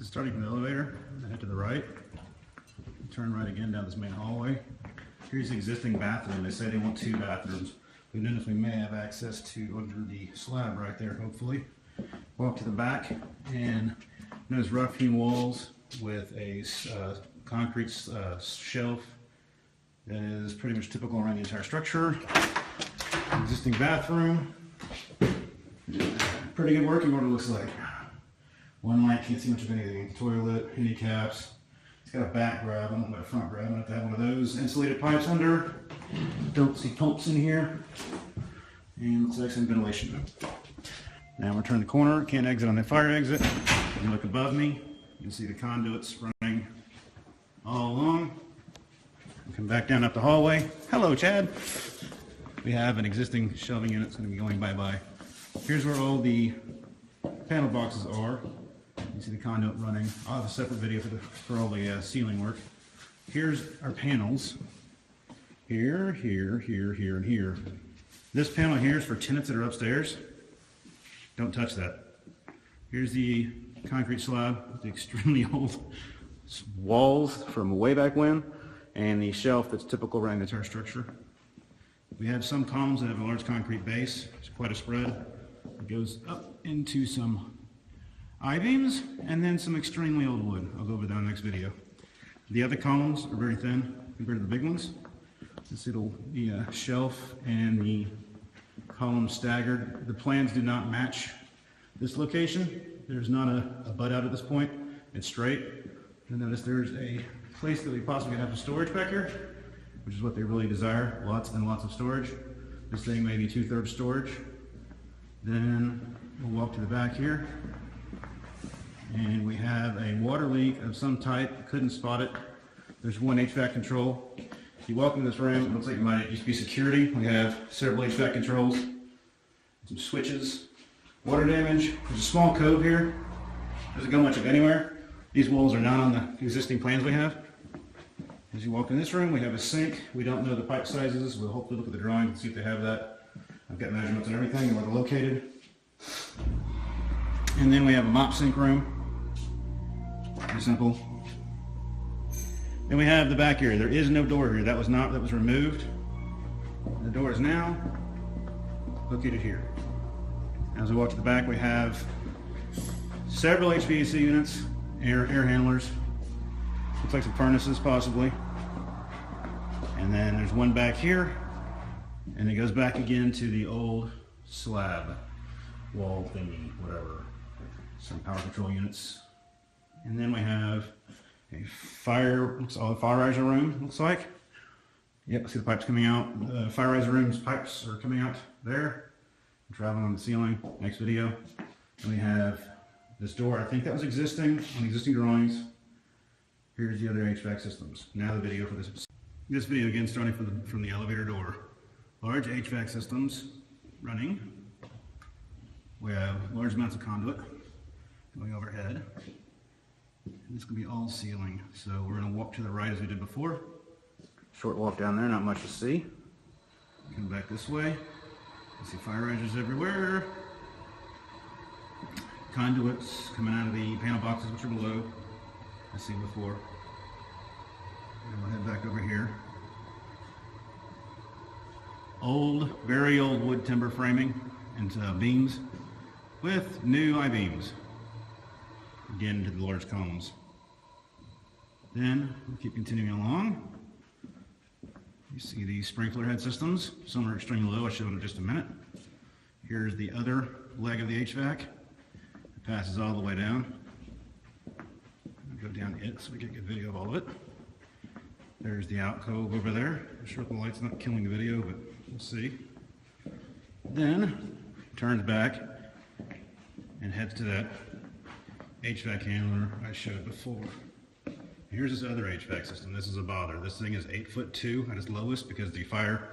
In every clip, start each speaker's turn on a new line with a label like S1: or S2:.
S1: Starting from the elevator, head to the right, turn right again down this main hallway. Here's the existing bathroom. They say they want 2 bathrooms. We notice we may have access to under the slab right there, hopefully. Walk to the back, and notice rough hewn walls with a concrete shelf that is pretty much typical around the entire structure. Existing bathroom. Pretty good working order, looks like. One light, can't see much of anything. Toilet, handicaps. It's got a back grab, I don't know about a front grab. I'm going to have one of those. Insulated pipes under. Don't see pumps in here. And looks like some ventilation. Now we'll turn the corner. Can't exit on the fire exit. You can look above me. You can see the conduits running all along. We'll come back down up the hallway. Hello, Chad. We have an existing shelving unit. It's going to be going bye-bye. Here's where all the panel boxes are. You see the conduit running. I'll have a separate video for all the ceiling work. Here's our panels. Here, here, here, here, and here. This panel here is for tenants that are upstairs. Don't touch that. Here's the concrete slab with the extremely old walls from way back when, and the shelf that's typical around the entire structure. We have some columns that have a large concrete base. It's quite a spread. It goes up into some I-beams and then some extremely old wood. I'll go over that in the next video. The other columns are very thin compared to the big ones. Let's see the shelf and the columns staggered. The plans do not match this location. There's not a butt out at this point. It's straight. And notice there's a place that we possibly could have a storage back here, which is what they really desire. Lots and lots of storage. This thing may be 2/3 storage. Then we'll walk to the back here. And we have a water leak of some type. Couldn't spot it. There's one HVAC control. If you walk into this room, it looks like it might used to be security. We have several HVAC controls, some switches, water damage. There's a small cove here. Doesn't go much of anywhere. These walls are not on the existing plans we have. As you walk in this room, we have a sink. We don't know the pipe sizes. We'll hopefully look at the drawing and see if they have that. I've got measurements and everything and where they're located. And then we have a mop sink room. Pretty simple. Then we have the back area. There is no door here. That was removed. The door is now located here. As we walk to the back, we have several HVAC units, air handlers. Looks like some furnaces possibly. And then there's one back here, and it goes back again to the old slab wall thingy, whatever. Some power control units. And then we have a fire riser room, looks like. Yep, see the pipes coming out. The fire riser room's pipes are coming out there. Traveling on the ceiling, next video. And we have this door, I think that was existing on existing drawings. Here's the other HVAC systems. Now the video for this episode. This video again starting from the elevator door. Large HVAC systems running. We have large amounts of conduit going overhead. And this can be all ceiling. So we're going to walk to the right as we did before. Short walk down there, not much to see. Come back this way. You see fire risers everywhere. Conduits coming out of the panel boxes which are below, as seen before. And we'll head back over here. Old, very old wood timber framing and beams with new I-beams. Again to the large columns. Then we'll keep continuing along. You see the sprinkler head systems. Some are extremely low. I'll show them in just a minute. Here's the other leg of the HVAC. It passes all the way down. I'll go down it so we get a good video of all of it. There's the alcove over there. I'm sure the light's not killing the video, but we'll see. Then turns back and heads to that HVAC handler I showed before. Here's this other HVAC system. This is a bother. This thing is 8'2" at its lowest because the fire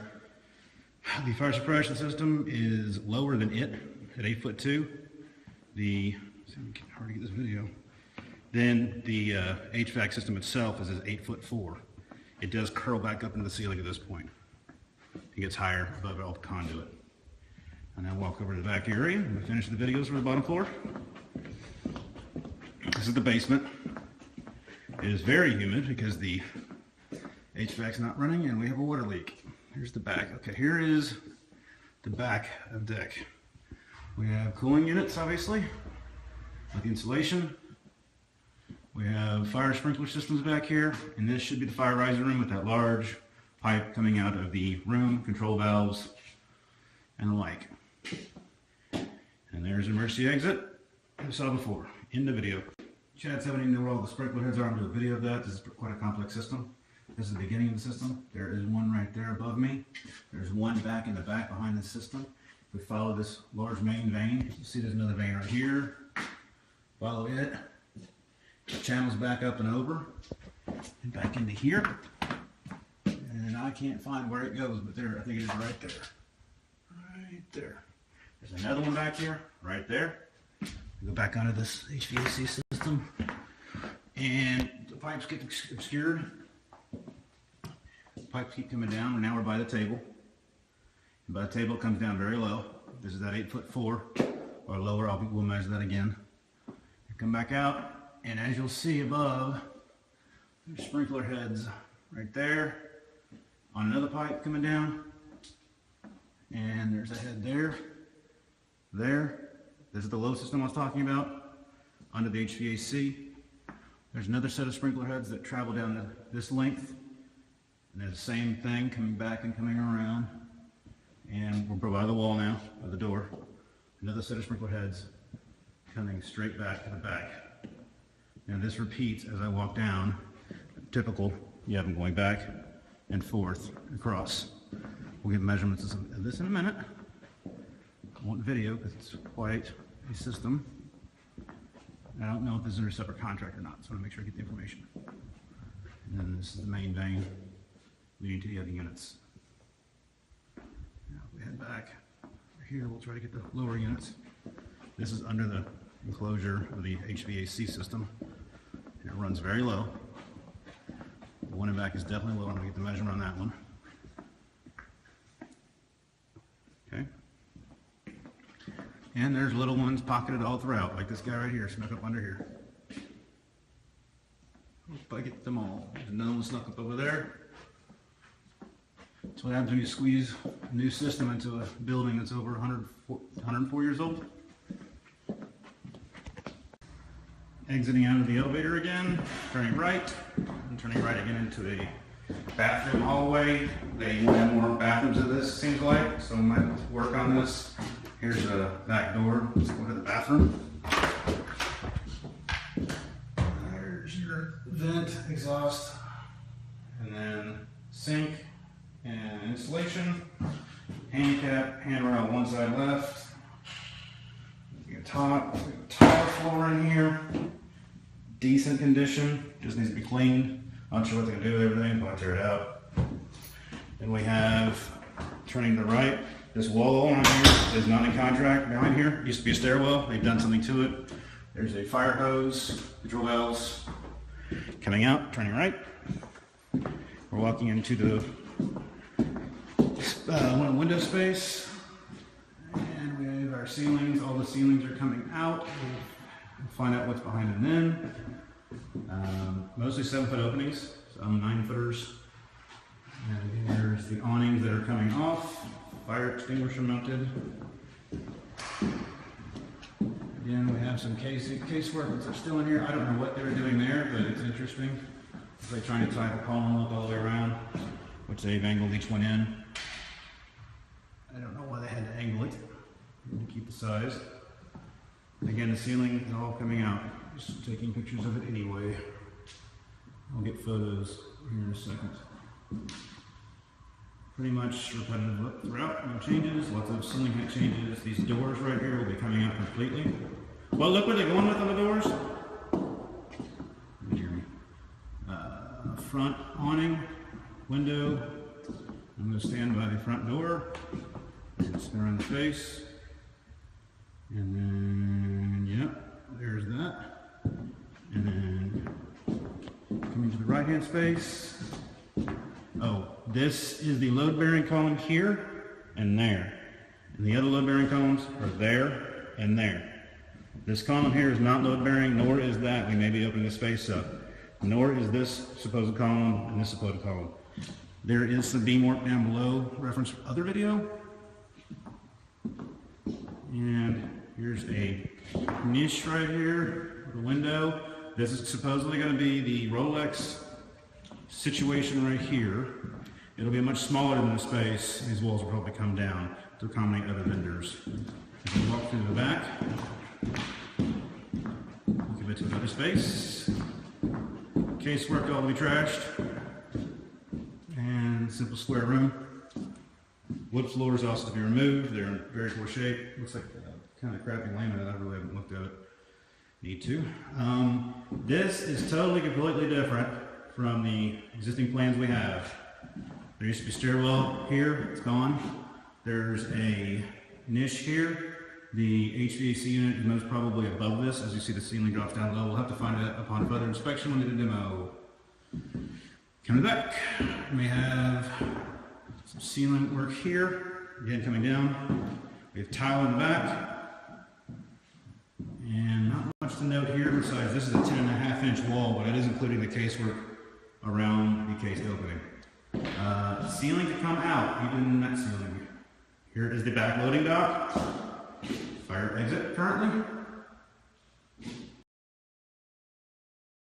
S1: suppression system is lower than it at 8'2". Hard to get this video. Then the HVAC system itself is at 8'4". It does curl back up into the ceiling at this point. It gets higher above all the conduit. And I'll walk over to the back area and finish the videos for the bottom floor. This This is the basement. It is very humid because the HVAC's not running and we have a water leak. Here's the back. Okay, here is the back of deck. We have cooling units, obviously, with insulation. We have fire sprinkler systems back here, and this should be the fire riser room with that large pipe coming out of the room, control valves, and the like. And there's emergency exit, we saw before, in the video. Chad said I didn't know where all the sprinkler heads are. I'm going to do a video of that. This is quite a complex system. This is the beginning of the system. There is one right there above me. There's one back in the back behind the system. If we follow this large main vein, you see there's another vein right here. Follow it. The channel's back up and over and back into here. And I can't find where it goes, but there, I think it is right there. Right there. There's another one back here, right there. We go back onto this HVAC system, and the pipes get obscured. The pipes keep coming down, and now we're by the table. And by the table, it comes down very low. This is that 8'4" or lower. We'll measure that again. You come back out. And as you'll see above, there's sprinkler heads right there on another pipe coming down. And there's a head there, there. This is the low system I was talking about, under the HVAC. There's another set of sprinkler heads that travel down this length. And there's the same thing coming back and coming around. And we're by the wall now, by the door. Another set of sprinkler heads coming straight back to the back. And this repeats as I walk down. Typical, you have them going back and forth across. We'll get measurements of this in a minute. I want video because it's quite a system. I don't know if this is under a separate contract or not, so I want to make sure I get the information. And then this is the main vein leading to the other units. Now if we head back here, we'll try to get the lower units. This is under the enclosure of the HVAC system. It runs very low. The one in back is definitely low. I'm going to get the measurement on that one. Okay. And there's little ones pocketed all throughout, like this guy right here, snuck up under here. Hope I get them all. There's another one snuck up over there. That's what happens when you squeeze a new system into a building that's over 104 years old. Exiting out of the elevator again, turning right, and turning right again into a bathroom hallway. They want to have more bathrooms of this, seems like, so I might work on this. Here's the back door. Let's go to the bathroom. There's your vent, exhaust, and then sink and insulation. Handicap, handrail on one side left. Tile floor in here. Decent condition, just needs to be cleaned. Not sure what they're gonna do with everything, but I'll tear it out. Then we have, turning to the right, this wall on here is not in contract behind here. It used to be a stairwell, they've done something to it. There's a fire hose, control valves. Coming out, turning right. We're walking into the window space. And we have our ceilings, all the ceilings are coming out. We'll find out what's behind them then. Mostly 7-foot openings, some 9-footers. And here's the awnings that are coming off. Fire extinguisher mounted. Again, we have some casework that's still in here. I don't know what they were doing there, but it's interesting. They're trying to tie the column up all the way around, which they've angled each one in. I don't know why they had to angle it. To keep the size. Again, the ceiling is all coming out. Just taking pictures of it anyway. I'll get photos here in a second. Pretty much repetitive look throughout. No changes. Lots of ceiling height changes. These doors right here will be coming out completely. Well, look where they're going with on the doors. Front awning, window. I'm going to stand by the front door. Spin around the face. And then, yep, there's that. And then coming to the right hand space. Oh, this is the load bearing column here and there. And the other load bearing columns are there and there. This column here is not load bearing, nor is that. We may be opening the space up. Nor is this supposed column and this supposed column. There is some beam work down below, reference other video. And here's a niche right here, the window. This is supposedly going to be the Rolex situation right here. It'll be much smaller than the space. These walls will probably come down to accommodate other vendors. As we walk through the back, give it to another space. Casework all to be trashed. And simple square room. Wood floors also to be removed. They're in very poor shape. Looks like kind of crappy laminate. I really haven't looked at it. Need to. This is totally, completely different from the existing plans we have. There used to be a stairwell here. It's gone. There's a niche here. The HVAC unit is most probably above this. As you see, the ceiling drops down low. We'll have to find out upon further inspection when we do the demo. Coming back, we have some ceiling work here. Again, coming down. We have tile in the back. And not much to note here besides this is a 10.5-inch wall, but it is including the casework around the cased opening. Ceiling to come out, even in that ceiling. Here is the back loading dock. Fire exit currently.